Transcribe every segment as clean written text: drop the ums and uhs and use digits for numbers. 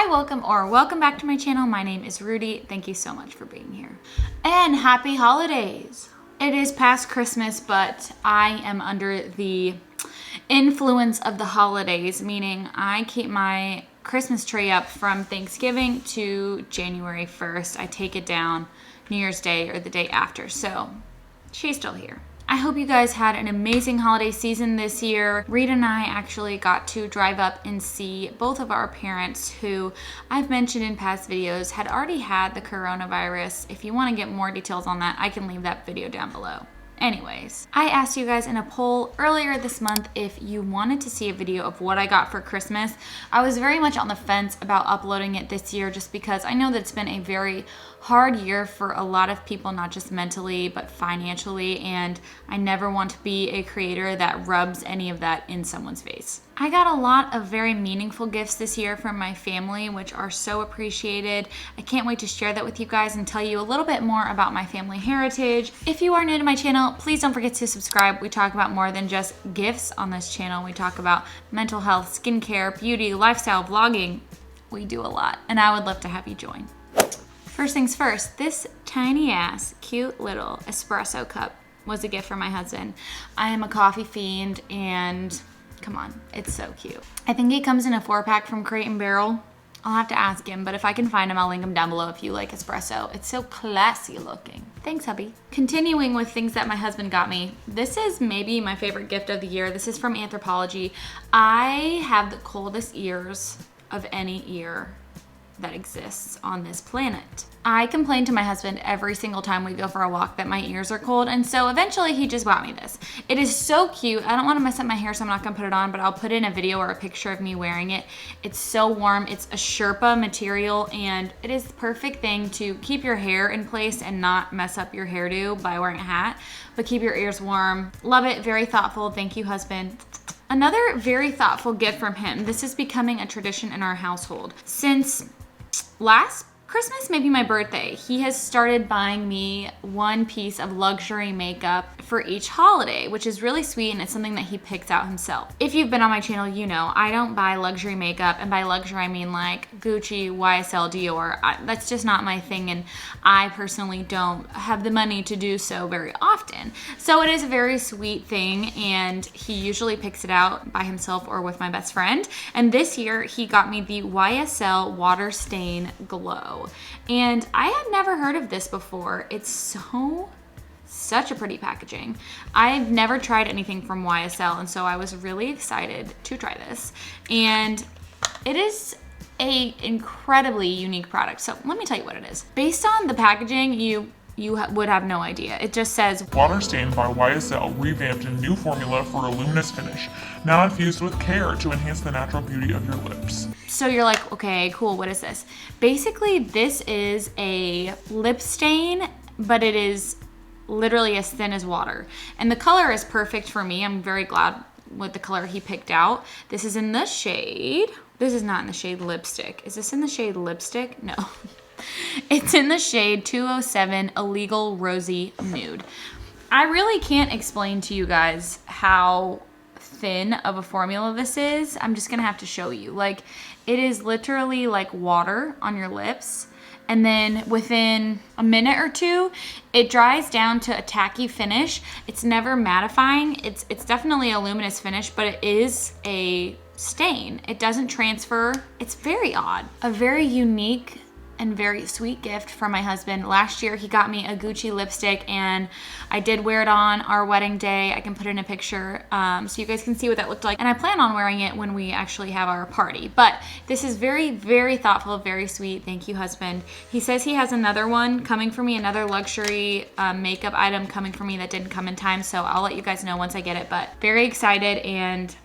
Welcome back to my channel. My name is Rudi. Thank you so much for being here. And happy holidays. It is past Christmas, but I am under the influence of the holidays, meaning I keep my Christmas tree up from Thanksgiving to January 1st. I take it down New Year's Day or the day after, so she's still here. I hope you guys had an amazing holiday season this year. Rita and I actually got to drive up and see both of our parents who I've mentioned in past videos had already had the coronavirus. If you want to get more details on that, I can leave that video down below. Anyways, I asked you guys in a poll earlier this month if you wanted to see a video of what I got for Christmas. I was very much on the fence about uploading it this year just because I know that it's been a very hard year for a lot of people, not just mentally, but financially, and I never want to be a creator that rubs any of that in someone's face. I got a lot of very meaningful gifts this year from my family, which are so appreciated. I can't wait to share that with you guys and tell you a little bit more about my family heritage. If you are new to my channel, please don't forget to subscribe. We talk about more than just gifts on this channel. We talk about mental health, skincare, beauty, lifestyle, vlogging. We do a lot, and I would love to have you join. First things first, this tiny ass, cute little espresso cup was a gift from my husband. I am a coffee fiend, and come on, it's so cute. I think it comes in a 4-pack from Crate & Barrel. I'll have to ask him, but if I can find him, I'll link him down below if you like espresso. It's so classy looking. Thanks, hubby. Continuing with things that my husband got me, this is maybe my favorite gift of the year. This is from Anthropologie. I have the coldest ears of any ear that exists on this planet. I complain to my husband every single time we go for a walk that my ears are cold, and so eventually he just bought me this. It is so cute. I don't want to mess up my hair, so I'm not gonna put it on, but I'll put in a video or a picture of me wearing it. It's so warm. It's a Sherpa material, and it is the perfect thing to keep your hair in place and not mess up your hairdo by wearing a hat, but keep your ears warm. Love it. Very thoughtful. Thank you, husband. Another very thoughtful gift from him. This is becoming a tradition in our household. Since last Christmas, maybe my birthday, he has started buying me one piece of luxury makeup for each holiday, which is really sweet, and it's something that he picks out himself. If you've been on my channel, you know I don't buy luxury makeup, and by luxury I mean like Gucci, YSL, Dior. That's just not my thing, and I personally don't have the money to do so very often. So it is a very sweet thing, and he usually picks it out by himself or with my best friend. And this year he got me the YSL Water Stain Glow. And I had never heard of this before. It's such a pretty packaging. I've never tried anything from YSL, and so I was really excited to try this. And it is a incredibly unique product. So let me tell you what it is. Based on the packaging, you would have no idea. It just says, Water Stain by YSL revamped a new formula for a luminous finish, now infused with care to enhance the natural beauty of your lips. So you're like, okay, cool, what is this? Basically, this is a lip stain, but it is literally as thin as water. And the color is perfect for me. I'm very glad with the color he picked out. This is in the shade, this is not in the shade Lipstick. Is this in the shade Lipstick? No. It's in the shade 207 Illegal Rosy Nude. I really can't explain to you guys how thin of a formula this is. I'm just gonna have to show you. Like, it is literally like water on your lips, and then within a minute or two, it dries down to a tacky finish. It's never mattifying. It's definitely a luminous finish, but it is a stain. It doesn't transfer. It's very odd. A very unique and very sweet gift from my husband. Last year he got me a Gucci lipstick, and I did wear it on our wedding day. I can put in a picture so you guys can see what that looked like, and I plan on wearing it when we actually have our party. But this is very, very thoughtful, very sweet. Thank you, husband. He says he has another one coming for me, another luxury makeup item coming for me that didn't come in time, so I'll let you guys know once I get it. But very excited, and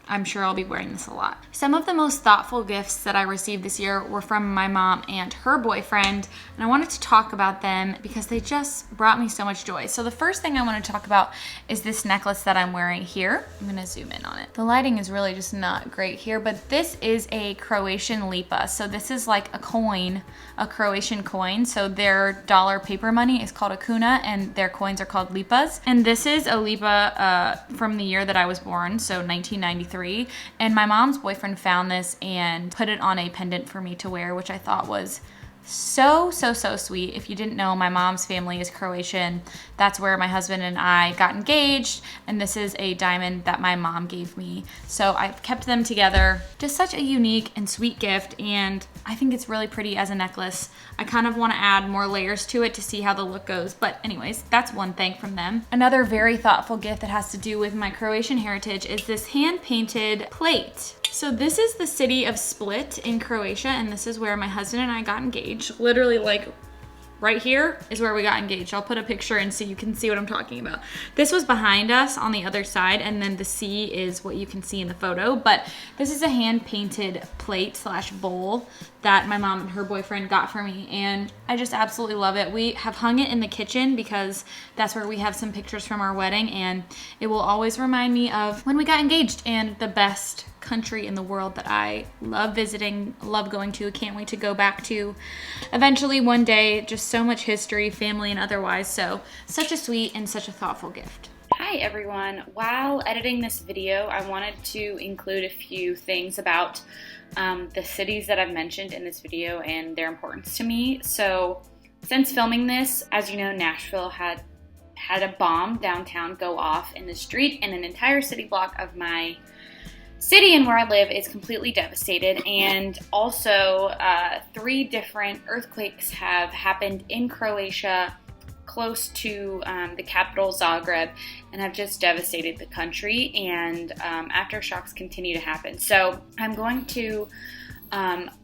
I'm sure I'll be wearing this a lot. Some of the most thoughtful gifts that I received this year were from my mom and her boyfriend, and I wanted to talk about them because they just brought me so much joy. So the first thing I want to talk about is this necklace that I'm wearing here. I'm gonna zoom in on it. The lighting is really just not great here, but this is a Croatian lipa. So this is like a coin, a Croatian coin. So their dollar paper money is called a kuna, and their coins are called lipas. And this is a lipa from the year that I was born, so 1993. 3. And my mom's boyfriend found this and put it on a pendant for me to wear, which I thought was so sweet. If you didn't know, my mom's family is Croatian. That's where my husband and I got engaged, and this is a diamond that my mom gave me. So I've kept them together. Just such a unique and sweet gift, and I think it's really pretty as a necklace. I kind of want to add more layers to it to see how the look goes, but anyways, that's one thing from them. Another very thoughtful gift that has to do with my Croatian heritage is this hand-painted plate. So this is the city of Split in Croatia, and this is where my husband and I got engaged. Literally, like, right here is where we got engaged. I'll put a picture in so you can see what I'm talking about. This was behind us on the other side, and then the sea is what you can see in the photo. But this is a hand-painted plate / bowl that my mom and her boyfriend got for me, and I just absolutely love it. We have hung it in the kitchen because that's where we have some pictures from our wedding, and it will always remind me of when we got engaged and the best country in the world that I love visiting, love going to, can't wait to go back to eventually one day. Just so much history, family and otherwise. So such a sweet and such a thoughtful gift. Hi everyone. While editing this video, I wanted to include a few things about the cities that I've mentioned in this video and their importance to me. So since filming this, as you know, Nashville had a bomb downtown go off in the street, and an entire city block of my city and where I live is completely devastated. And also 3 different earthquakes have happened in Croatia close to the capital Zagreb and have just devastated the country, and aftershocks continue to happen. So I'm going to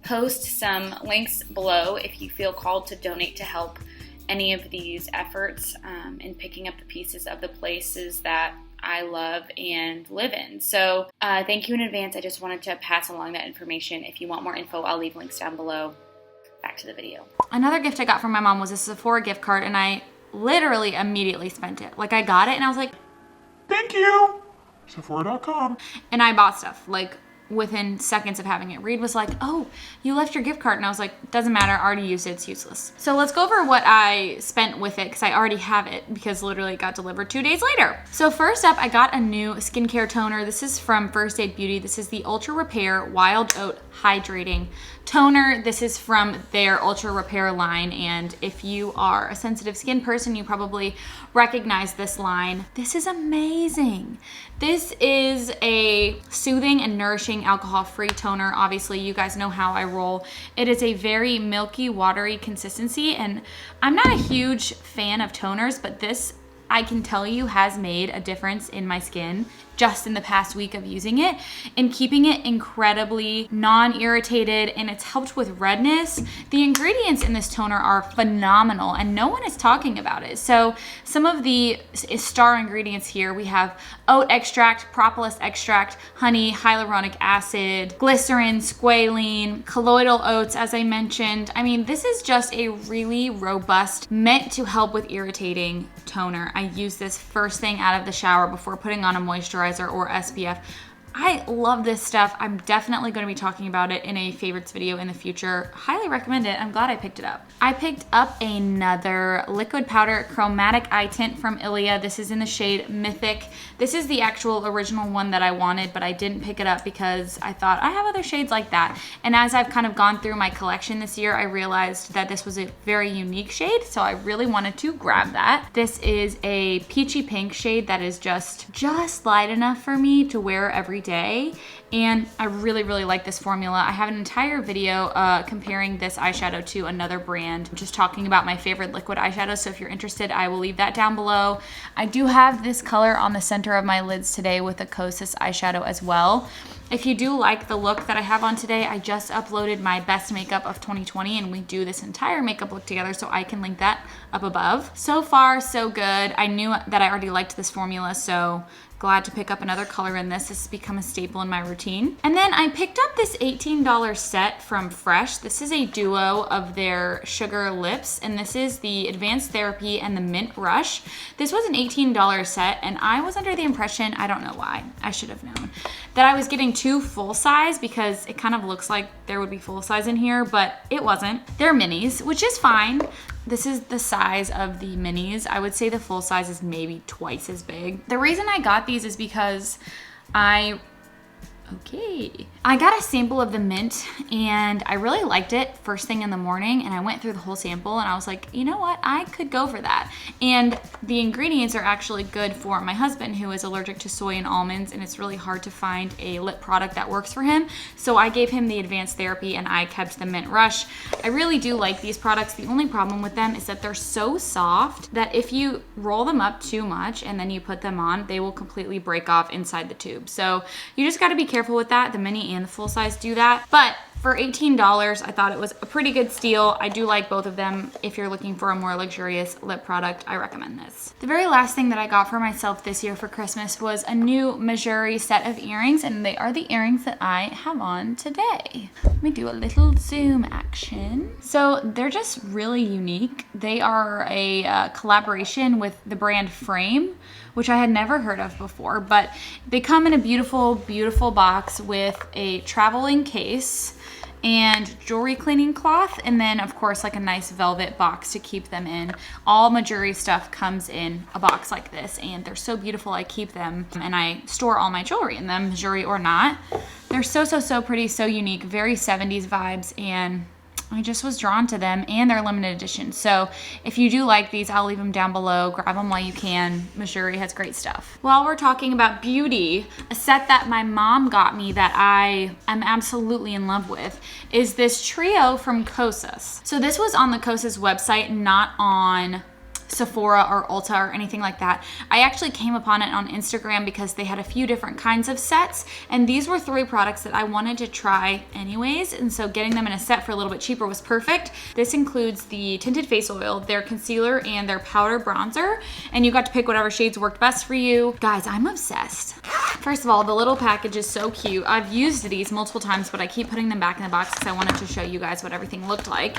post some links below if you feel called to donate to help any of these efforts in picking up the pieces of the places that I love and live in. So thank you in advance. I just wanted to pass along that information. If you want more info, I'll leave links down below. Back to the video. Another gift I got from my mom was a Sephora gift card, and I literally immediately spent it. Like, I got it and I was like, Thank you, Sephora.com. And I bought stuff like within seconds of having it. Reed was like, oh, you left your gift card. And I was like, doesn't matter, I already used it, it's useless. So let's go over what I spent with it, because I already have it, because literally it got delivered 2 days later. So first up, I got a new skincare toner. This is from First Aid Beauty. This is the Ultra Repair Wild Oat Hydrating Toner. This is from their Ultra Repair line, and if you are a sensitive skin person, you probably recognize this line. This is amazing. This is a soothing and nourishing alcohol-free toner. Obviously, you guys know how I roll. It is a very milky, watery consistency, and I'm not a huge fan of toners, but this, I can tell you, has made a difference in my skin just in the past week of using it and keeping it incredibly non-irritated, and it's helped with redness. The ingredients in this toner are phenomenal and no one is talking about it. So some of the star ingredients here, we have oat extract, propolis extract, honey, hyaluronic acid, glycerin, squalene, colloidal oats, as I mentioned. I mean, this is just a really robust, meant to help with irritating toner. I use this first thing out of the shower before putting on a moisturizer or SPF. I love this stuff. I'm definitely going to be talking about it in a favorites video in the future. Highly recommend it. I'm glad I picked it up. I picked up another liquid powder chromatic eye tint from Ilia. This is in the shade Mythic. This is the actual original one that I wanted, but I didn't pick it up because I thought I have other shades like that. And as I've kind of gone through my collection this year, I realized that this was a very unique shade, so I really wanted to grab that. This is a peachy pink shade that is just light enough for me to wear every day, and I really like this formula. I have an entire video comparing this eyeshadow to another brand, just talking about my favorite liquid eyeshadows, so if you're interested, I will leave that down below. I do have this color on the center of my lids today with a Kosas eyeshadow as well. If you do like the look that I have on today, I just uploaded my best makeup of 2020, and we do this entire makeup look together, so I can link that up above. So far, so good. I knew that I already liked this formula, so glad to pick up another color in this. This has become a staple in my routine. And then I picked up this $18 set from Fresh. This is a duo of their sugar lips, and this is the Advanced Therapy and the Mint Rush. This was an $18 set, and I was under the impression, I don't know why, I should have known, that I was getting 2 full size, because it kind of looks like there would be full size in here, but it wasn't. They're minis, which is fine. This is the size of the minis. I would say the full size is maybe twice as big. The reason I got these is because I Okay. I got a sample of the mint and I really liked it first thing in the morning, and I went through the whole sample and I was like, you know what? I could go for that. And the ingredients are actually good for my husband, who is allergic to soy and almonds, and it's really hard to find a lip product that works for him. So I gave him the advanced therapy and I kept the mint rush. I really do like these products. The only problem with them is that they're so soft that if you roll them up too much and then you put them on, they will completely break off inside the tube. So you just got to be careful with that. The mini and the full size do that. But for $18, I thought it was a pretty good steal. I do like both of them. If you're looking for a more luxurious lip product, I recommend this. The very last thing that I got for myself this year for Christmas was a new Missouri set of earrings, and they are the earrings that I have on today. Let me do a little zoom action. So they're just really unique. They are a collaboration with the brand Frame, which I had never heard of before, but they come in a beautiful, beautiful box with a traveling case and jewelry cleaning cloth, and then of course like a nice velvet box to keep them in. All Missouri stuff comes in a box like this, and they're so beautiful. I keep them and I store all my jewelry in them, Missouri or not. They're so pretty, so unique, very 70s vibes, and I just was drawn to them, and they're limited edition. So if you do like these, I'll leave them down below. Grab them while you can. Missouri has great stuff. While we're talking about beauty, a set that my mom got me that I am absolutely in love with is this trio from Kosas. So this was on the Kosas website, not on Sephora or Ulta or anything like that. I actually came upon it on Instagram because they had a few different kinds of sets, and these were 3 products that I wanted to try anyways, and so getting them in a set for a little bit cheaper was perfect. This includes the tinted face oil, their concealer, and their powder bronzer, and you got to pick whatever shades worked best for you. Guys, I'm obsessed. First of all, the little package is so cute. I've used these multiple times, but I keep putting them back in the box because I wanted to show you guys what everything looked like.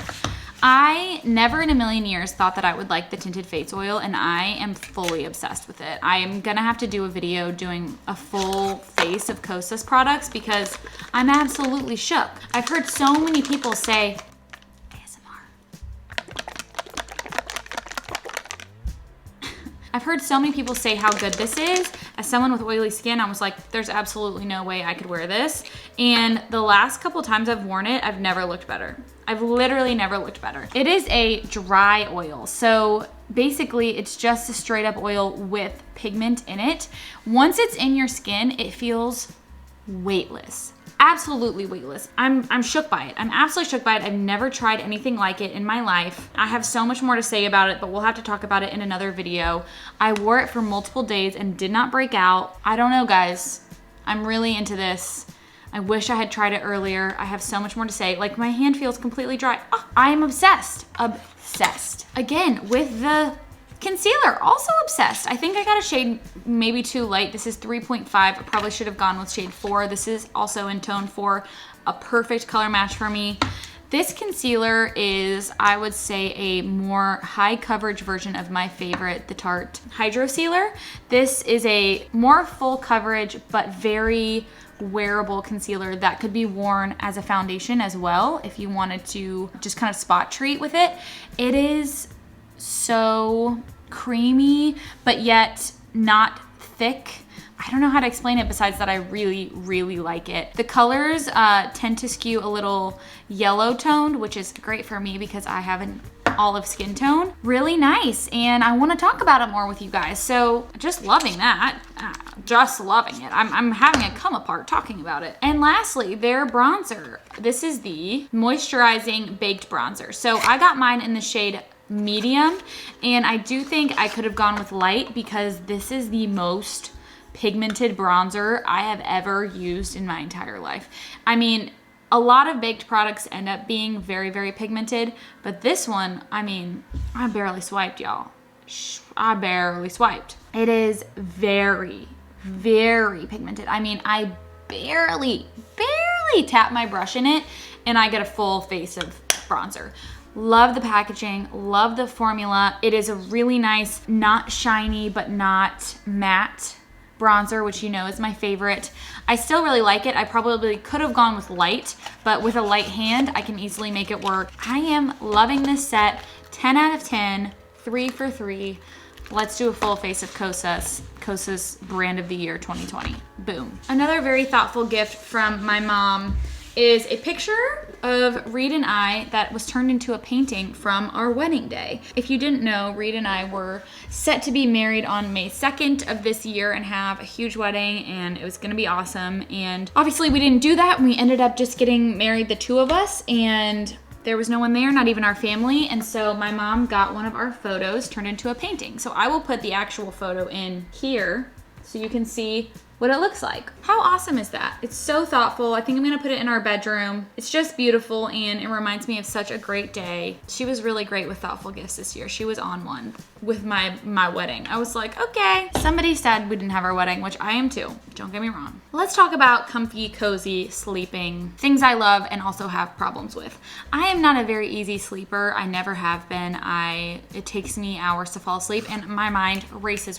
I never in a million years thought that I would like the tinted face oil, and I am fully obsessed with it. I am gonna have to do a video doing a full face of Kosas products because I'm absolutely shook. I've heard so many people say, I've heard so many people say how good this is. As someone with oily skin, I was like, there's absolutely no way I could wear this. And the last couple times I've worn it, I've never looked better. I've literally never looked better. It is a dry oil. So basically it's just a straight up oil with pigment in it. Once it's in your skin, it feels weightless. Absolutely weightless. I'm shook by it. I'm absolutely shook by it. I've never tried anything like it in my life. I have so much more to say about it, but we'll have to talk about it in another video. I wore it for multiple days and did not break out. I don't know, guys. I'm really into this. I wish I had tried it earlier. I have so much more to say. Like, my hand feels completely dry. Oh, I am obsessed. Obsessed. Again, with the concealer, also obsessed. I think I got a shade maybe too light. This is 3.5. I probably should have gone with shade 4. This is also in tone 4, a perfect color match for me. This concealer is, I would say, a more high coverage version of my favorite, the Tarte Hydro Sealer. This is a more full coverage, but very wearable concealer that could be worn as a foundation as well if you wanted to just kind of spot treat with it. It is so creamy, but yet not thick. I don't know how to explain it besides that I really, really like it. The colors tend to skew a little yellow toned, which is great for me because I have an olive skin tone. Really nice, and I want to talk about it more with you guys. So just loving that, just loving it. I'm having a come apart talking about it. And lastly, their bronzer. This is the moisturizing baked bronzer. So I got mine in the shade medium, and I do think I could have gone with light because this is the most pigmented bronzer I have ever used in my entire life. I mean, a lot of baked products end up being very, very pigmented, but this one, I mean, I barely swiped, y'all. I barely swiped. It is very, very pigmented. I mean, I barely tap my brush in it and I get a full face of bronzer. Love the packaging, love the formula. It is a really nice, not shiny, but not matte bronzer, which you know is my favorite. I still really like it. I probably could have gone with light, but with a light hand, I can easily make it work. I am loving this set. 10 out of 10, 3 for 3. Let's do a full face of Kosa's brand of the year 2020. Boom. Another very thoughtful gift from my mom is a picture of Reed and I that was turned into a painting from our wedding day. If you didn't know, Reed and I were set to be married on May 2nd of this year and have a huge wedding, and it was gonna be awesome. And obviously we didn't do that. We ended up just getting married, the two of us, and there was no one there, not even our family. And so my mom got one of our photos turned into a painting. So I will put the actual photo in here so you can see what it looks like. How awesome is that? It's so thoughtful. I think I'm gonna put it in our bedroom. It's just beautiful, and it reminds me of such a great day. She was really great with thoughtful gifts this year. She was on one with my wedding. I was like, okay. Somebody said we didn't have our wedding, which I am too. Don't get me wrong. Let's talk about comfy, cozy sleeping. Things I love and also have problems with. I am not a very easy sleeper. I never have been. It takes me hours to fall asleep, and my mind races.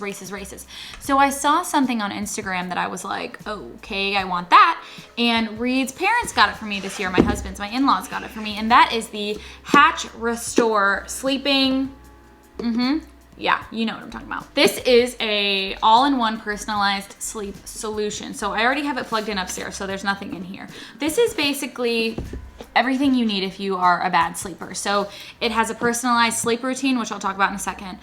So I saw something on Instagram that I was like, okay, I want that. And Reed's parents got it for me this year. My in-laws got it for me. And that is the Hatch Restore Sleeping. Yeah, you know what I'm talking about. This is a all-in-one personalized sleep solution. So I already have it plugged in upstairs, so there's nothing in here. This is basically everything you need if you are a bad sleeper. So it has a personalized sleep routine, which I'll talk about in a second.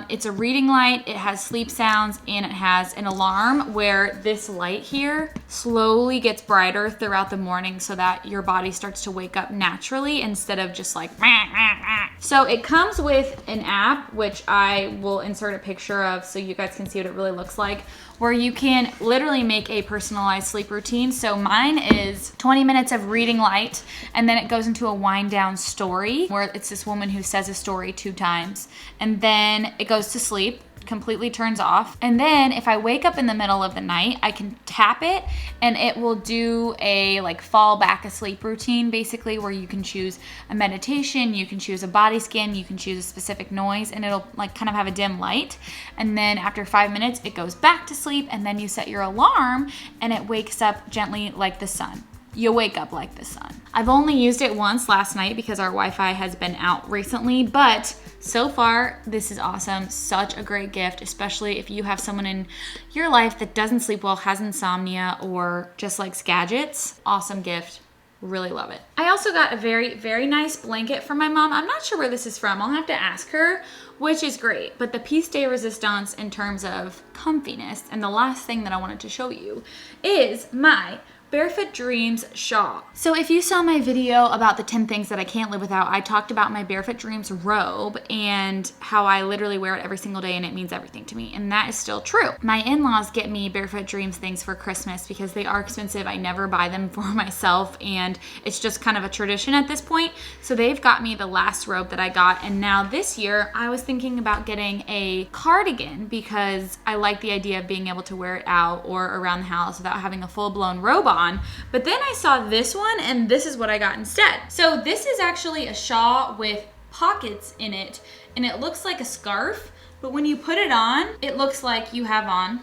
It's a reading light, it has sleep sounds, and it has an alarm where this light here slowly gets brighter throughout the morning so that your body starts to wake up naturally instead of just like, rah, rah, rah. So it comes with an app, which I will insert a picture of so you guys can see what it really looks like, where you can literally make a personalized sleep routine. So mine is 20 minutes of reading light, and then it goes into a wind down story where it's this woman who says a story 2 times, and then it goes to sleep, completely turns off. And then if I wake up in the middle of the night, I can tap it and it will do a like fall back asleep routine, basically, where you can choose a meditation, you can choose a body scan, you can choose a specific noise, and it'll like kind of have a dim light. And then after 5 minutes, it goes back to sleep, and then you set your alarm and it wakes up gently like the sun. You wake up like the sun. I've only used it once last night because our Wi-Fi has been out recently, but so far, this is awesome. Such a great gift, especially if you have someone in your life that doesn't sleep well, has insomnia, or just likes gadgets. Awesome gift. Really love it. I also got a very, very nice blanket from my mom. I'm not sure where this is from. I'll have to ask her, which is great. But the piece de resistance in terms of comfiness, and the last thing that I wanted to show you, is my Barefoot Dreams shawl. So if you saw my video about the 10 things that I can't live without, I talked about my Barefoot Dreams robe and how I literally wear it every single day and it means everything to me. And that is still true. My in-laws get me Barefoot Dreams things for Christmas because they are expensive. I never buy them for myself, and it's just kind of a tradition at this point. So they've got me the last robe that I got. And now this year I was thinking about getting a cardigan because I like the idea of being able to wear it out or around the house without having a full-blown robe on. But then I saw this one, and this is what I got instead. So this is actually a shawl with pockets in it, and it looks like a scarf, but when you put it on, it looks like you have on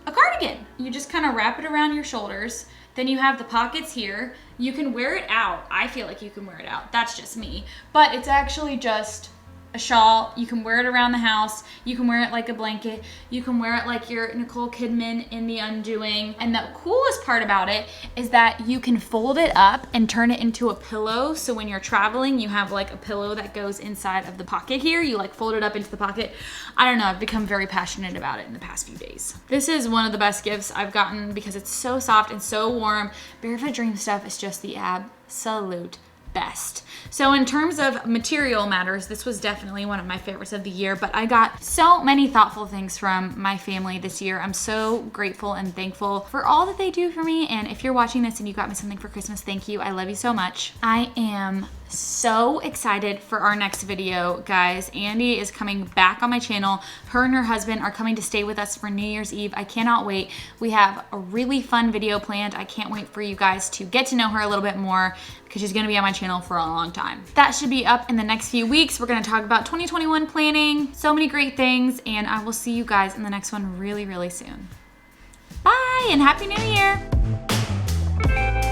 a cardigan. You just kind of wrap it around your shoulders. Then you have the pockets here. You can wear it out. I feel like you can wear it out. That's just me. But it's actually just a shawl. You can wear it around the house. You can wear it like a blanket. You can wear it like you're Nicole Kidman in The Undoing. And the coolest part about it is that you can fold it up and turn it into a pillow. So when you're traveling, you have like a pillow that goes inside of the pocket here. You like fold it up into the pocket. I don't know, I've become very passionate about it in the past few days. This is one of the best gifts I've gotten because it's so soft and so warm. Barefoot Dream stuff is just the absolute best. So in terms of material matters, this was definitely one of my favorites of the year, but I got so many thoughtful things from my family this year. I'm so grateful and thankful for all that they do for me. And if you're watching this and you got me something for Christmas, thank you. I love you so much. I am so excited for our next video, guys. Andy is coming back on my channel. Her and her husband are coming to stay with us for New Year's Eve. I cannot wait. We have a really fun video planned. I can't wait for you guys to get to know her a little bit more because she's gonna be on my channel for a long time. That should be up in the next few weeks. We're gonna talk about 2021 planning, so many great things, and I will see you guys in the next one really, really soon. Bye, and Happy New Year!